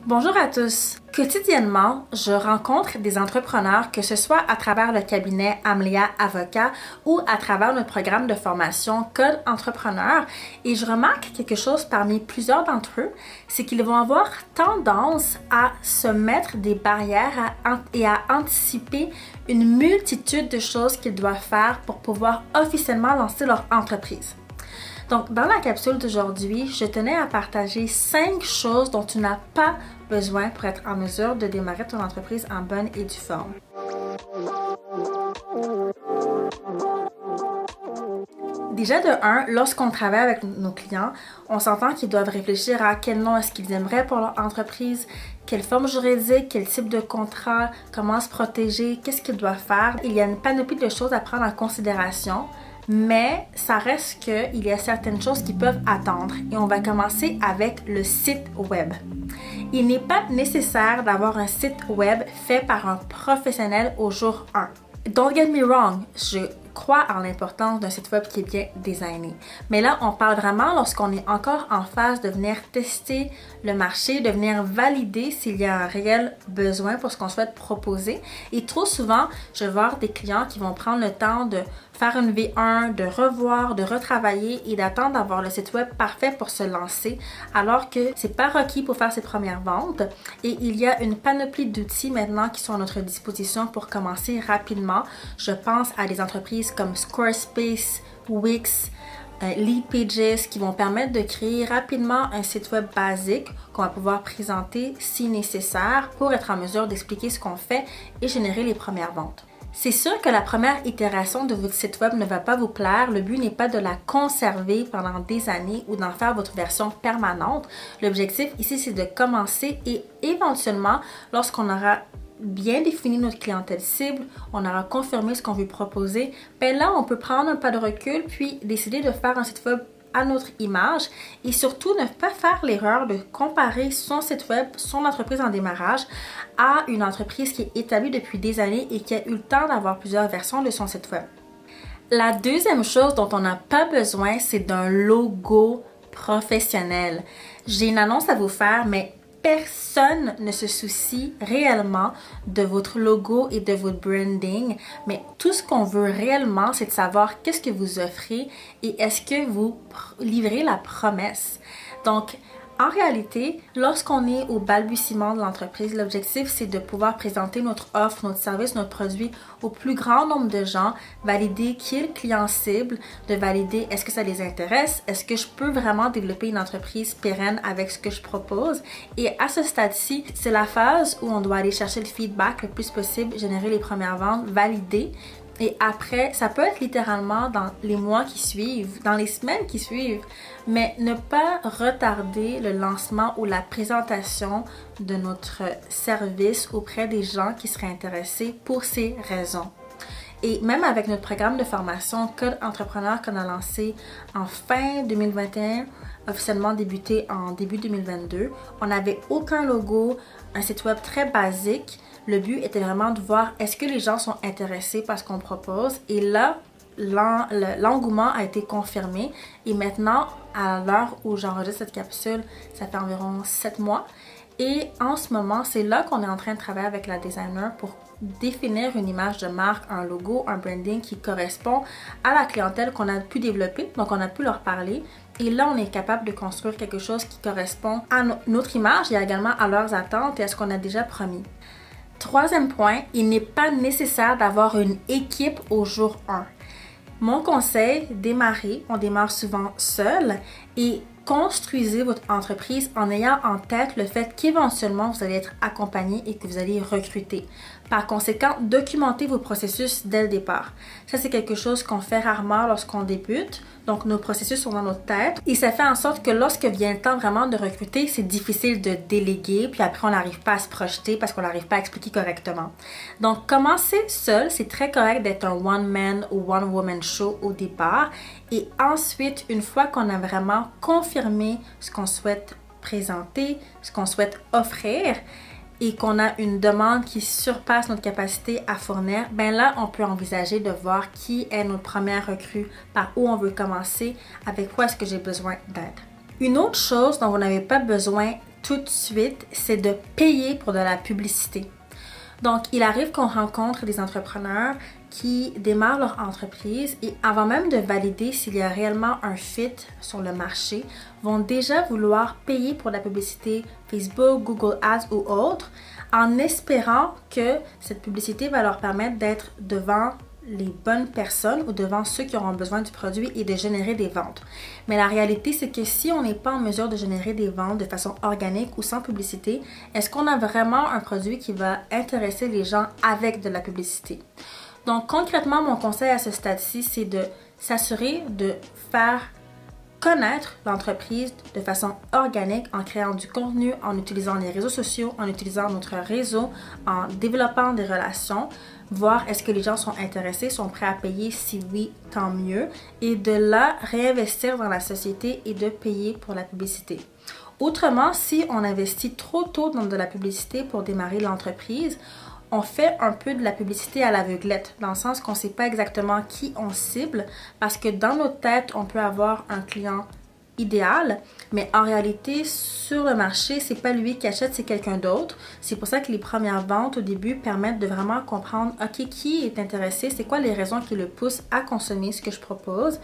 Bonjour à tous! Quotidiennement, je rencontre des entrepreneurs, que ce soit à travers le cabinet Amelia Avocat ou à travers notre programme de formation Code Entrepreneur, et je remarque quelque chose parmi plusieurs d'entre eux, c'est qu'ils vont avoir tendance à se mettre des barrières et à anticiper une multitude de choses qu'ils doivent faire pour pouvoir officiellement lancer leur entreprise. Donc, dans la capsule d'aujourd'hui, je tenais à partager 5 choses dont tu n'as pas besoin pour être en mesure de démarrer ton entreprise en bonne et due forme. Déjà de 1, lorsqu'on travaille avec nos clients, on s'entend qu'ils doivent réfléchir à quel nom est-ce qu'ils aimeraient pour leur entreprise, quelle forme juridique, quel type de contrat, comment se protéger, qu'est-ce qu'ils doivent faire. Il y a une panoplie de choses à prendre en considération. Mais ça reste qu'il y a certaines choses qui peuvent attendre et on va commencer avec le site web. Il n'est pas nécessaire d'avoir un site web fait par un professionnel au jour 1. Don't get me wrong, je crois en l'importance d'un site web qui est bien designé. Mais là, on parle vraiment lorsqu'on est encore en phase de venir tester le marché, de venir valider s'il y a un réel besoin pour ce qu'on souhaite proposer. Et trop souvent, je vais voir des clients qui vont prendre le temps de faire une V1, de revoir, de retravailler et d'attendre d'avoir le site web parfait pour se lancer, alors que c'est pas requis pour faire ses premières ventes. Et il y a une panoplie d'outils maintenant qui sont à notre disposition pour commencer rapidement. Je pense à des entreprises comme Squarespace, Wix, Leadpages qui vont permettre de créer rapidement un site web basique qu'on va pouvoir présenter si nécessaire pour être en mesure d'expliquer ce qu'on fait et générer les premières ventes. C'est sûr que la première itération de votre site web ne va pas vous plaire. Le but n'est pas de la conserver pendant des années ou d'en faire votre version permanente. L'objectif ici, c'est de commencer et éventuellement, lorsqu'on aura bien défini notre clientèle cible, on aura confirmé ce qu'on veut proposer, bien là, on peut prendre un pas de recul puis décider de faire un site web à notre image et surtout ne pas faire l'erreur de comparer son site web, son entreprise en démarrage à une entreprise qui est établie depuis des années et qui a eu le temps d'avoir plusieurs versions de son site web. La deuxième chose dont on n'a pas besoin, c'est d'un logo professionnel. J'ai une annonce à vous faire, mais personne ne se soucie réellement de votre logo et de votre branding, mais tout ce qu'on veut réellement, c'est de savoir qu'est-ce que vous offrez et est-ce que vous livrez la promesse. Donc, en réalité, lorsqu'on est au balbutiement de l'entreprise, l'objectif, c'est de pouvoir présenter notre offre, notre service, notre produit au plus grand nombre de gens, valider qui est le client cible, de valider est-ce que ça les intéresse, est-ce que je peux vraiment développer une entreprise pérenne avec ce que je propose. Et à ce stade-ci, c'est la phase où on doit aller chercher le feedback le plus possible, générer les premières ventes, valider. Et après, ça peut être littéralement dans les mois qui suivent, dans les semaines qui suivent, mais ne pas retarder le lancement ou la présentation de notre service auprès des gens qui seraient intéressés pour ces raisons. Et même avec notre programme de formation Code Entrepreneur qu'on a lancé en fin 2021, officiellement débuté en début 2022, on n'avait aucun logo, un site web très basique. Le but était vraiment de voir est-ce que les gens sont intéressés par ce qu'on propose. Et là, l'engouement a été confirmé. Et maintenant, à l'heure où j'enregistre cette capsule, ça fait environ 7 mois. Et en ce moment, c'est là qu'on est en train de travailler avec la designer pour définir une image de marque, un logo, un branding qui correspond à la clientèle qu'on a pu développer. Donc, on a pu leur parler. Et là, on est capable de construire quelque chose qui correspond à notre image et également à leurs attentes et à ce qu'on a déjà promis. Troisième point, il n'est pas nécessaire d'avoir une équipe au jour 1. Mon conseil, démarrez, on démarre souvent seul et construisez votre entreprise en ayant en tête le fait qu'éventuellement vous allez être accompagné et que vous allez recruter. Par conséquent, documentez vos processus dès le départ. Ça, c'est quelque chose qu'on fait rarement lorsqu'on débute. Donc, nos processus sont dans notre tête et ça fait en sorte que lorsque vient le temps vraiment de recruter, c'est difficile de déléguer puis après, on n'arrive pas à se projeter parce qu'on n'arrive pas à expliquer correctement. Donc, commencer seul, c'est très correct d'être un one-man ou one-woman show au départ et ensuite, une fois qu'on a vraiment confirmé ce qu'on souhaite présenter, ce qu'on souhaite offrir, et qu'on a une demande qui surpasse notre capacité à fournir, ben là, on peut envisager de voir qui est notre première recrue, par où on veut commencer, avec quoi est-ce que j'ai besoin d'aide. Une autre chose dont vous n'avez pas besoin tout de suite, c'est de payer pour de la publicité. Donc, il arrive qu'on rencontre des entrepreneurs qui démarrent leur entreprise et avant même de valider s'il y a réellement un fit sur le marché, vont déjà vouloir payer pour la publicité Facebook, Google Ads ou autre, en espérant que cette publicité va leur permettre d'être devant les bonnes personnes ou devant ceux qui auront besoin du produit et de générer des ventes. Mais la réalité, c'est que si on n'est pas en mesure de générer des ventes de façon organique ou sans publicité, est-ce qu'on a vraiment un produit qui va intéresser les gens avec de la publicité? Donc concrètement, mon conseil à ce stade-ci, c'est de s'assurer de faire connaître l'entreprise de façon organique en créant du contenu, en utilisant les réseaux sociaux, en utilisant notre réseau, en développant des relations, voir est-ce que les gens sont intéressés, sont prêts à payer, si oui, tant mieux, et de là, réinvestir dans la société et de payer pour la publicité. Autrement, si on investit trop tôt dans de la publicité pour démarrer l'entreprise, on fait un peu de la publicité à l'aveuglette, dans le sens qu'on ne sait pas exactement qui on cible, parce que dans notre tête, on peut avoir un client idéal, mais en réalité, sur le marché, c'est pas lui qui achète, c'est quelqu'un d'autre. C'est pour ça que les premières ventes au début permettent de vraiment comprendre, ok, qui est intéressé, c'est quoi les raisons qui le poussent à consommer ce que je propose,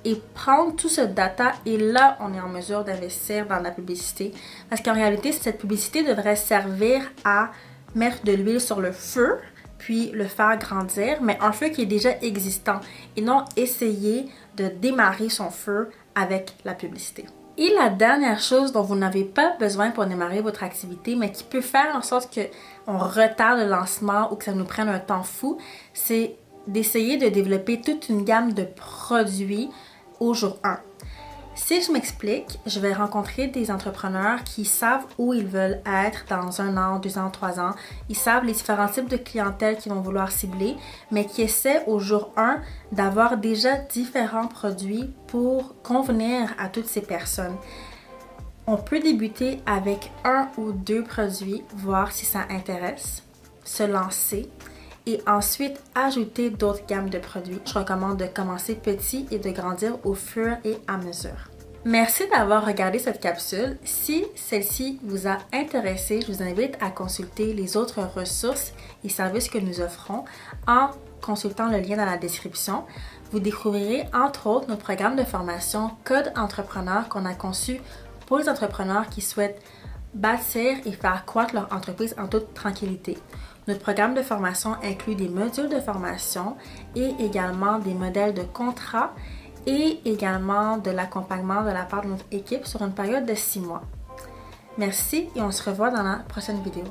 et prendre tout ce data, et là, on est en mesure d'investir dans la publicité, parce qu'en réalité, cette publicité devrait servir à mettre de l'huile sur le feu, puis le faire grandir, mais un feu qui est déjà existant, et non essayer de démarrer son feu avec la publicité. Et la dernière chose dont vous n'avez pas besoin pour démarrer votre activité, mais qui peut faire en sorte qu'on retarde le lancement ou que ça nous prenne un temps fou, c'est d'essayer de développer toute une gamme de produits au jour 1. Si je m'explique, je vais rencontrer des entrepreneurs qui savent où ils veulent être dans 1 an, 2 ans, 3 ans. Ils savent les différents types de clientèle qu'ils vont vouloir cibler, mais qui essaient au jour 1 d'avoir déjà différents produits pour convenir à toutes ces personnes. On peut débuter avec 1 ou 2 produits, voir si ça intéresse, se lancer et ensuite ajouter d'autres gammes de produits. Je recommande de commencer petit et de grandir au fur et à mesure. Merci d'avoir regardé cette capsule. Si celle-ci vous a intéressé, je vous invite à consulter les autres ressources et services que nous offrons en consultant le lien dans la description. Vous découvrirez entre autres notre programme de formation Code Entrepreneur qu'on a conçu pour les entrepreneurs qui souhaitent bâtir et faire croître leur entreprise en toute tranquillité. Notre programme de formation inclut des modules de formation et également des modèles de contrat et également de l'accompagnement de la part de notre équipe sur une période de 6 mois. Merci et on se revoit dans la prochaine vidéo.